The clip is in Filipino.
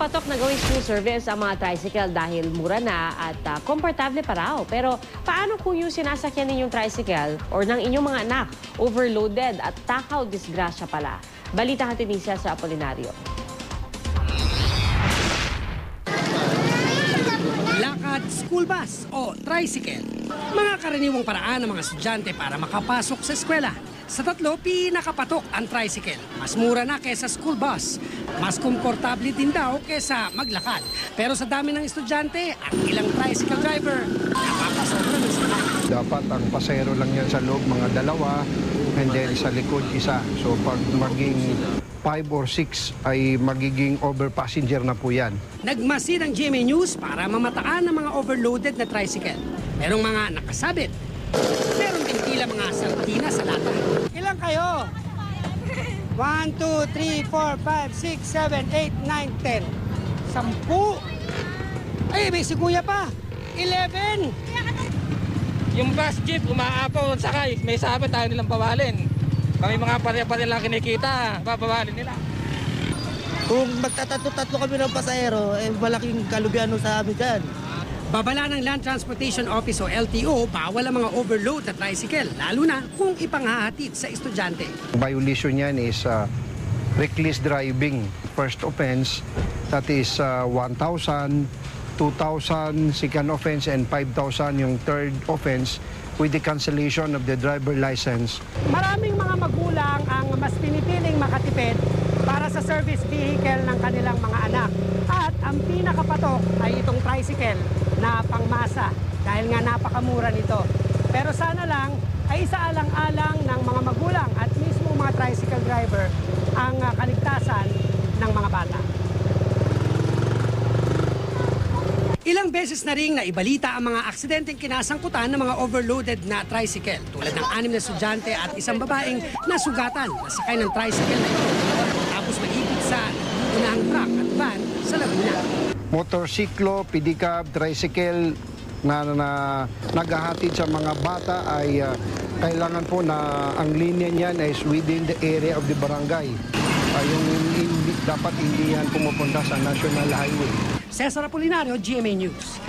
Patok na gawing school service ang mga tricycle dahil mura na at komportable pa raw. Pero paano kung yung sinasakyan ninyong tricycle or ng inyong mga anak overloaded at takaw disgrasya pala? Balita hatid ni Cesar Apolinario. Lakad, school bus o tricycle. Mga karaniwang paraan ng mga estudyante para makapasok sa eskwela. Sa tatlo, pinakapatok ang tricycle. Mas mura na kesa school bus. Mas komportable din daw kesa maglakad. Pero sa dami ng estudyante, ang ilang tricycle driver, napapasobra na sila. Dapat ang pasero lang yan sa loob, mga dalawa, and then sa likod isa. So pag maging 5 or 6 ay magiging over passenger na po yan. Nagmasid ang GMA News para mamataan ang mga overloaded na tricycle. Merong mga nakasabit. Meron din tila mga sardinas sa lata. Ilan kayo? 1, 2, 3, 4, 5, 6, 7, 8, 9, 10. 10. Ay, may si Kuya pa. 11. Yung bus jeep, umaapaw, sakay, may sabit tayo nilang bawalin. Kami mga pare-pare lang kinikita, babawalin nila. Kung magtatatlo-tatlo kami ng pasahero, malaking kalubian sa amin dyan. Babala ng Land Transportation Office o LTO, bawal ang mga overload na tricycle, lalo na kung ipanghahatid sa estudyante. Violation yan is reckless driving. First offense, that is 1,000, 2,000 second offense, and 5,000 yung third offense with the cancellation of the driver license. Maraming mga magulang ang mas pinipiling makatipid para sa service vehicle ng kanilang mga anak. At ang pinakapatok ay itong tricycle na pangmasa dahil nga napakamura nito. Pero sana lang ay isaalang-alang ng mga magulang at mismo mga tricycle driver ang kaligtasan ng mga bata. Ilang beses na ring naibalita ang mga aksidenteng kinasangkutan ng mga overloaded na tricycle tulad ng 6 na estudyante at isang babaeng nasugatan na sakay ng tricycle na ito tapos maipit sa unahang truck at van sa Laguna. Motorsiklo, pedicab, tricycle na naghahatid sa mga bata ay kailangan po na ang linya niyan is within the area of the barangay. Dapat hindi yan pumupunta sa National Highway. Cesar Apolinario, GMA News.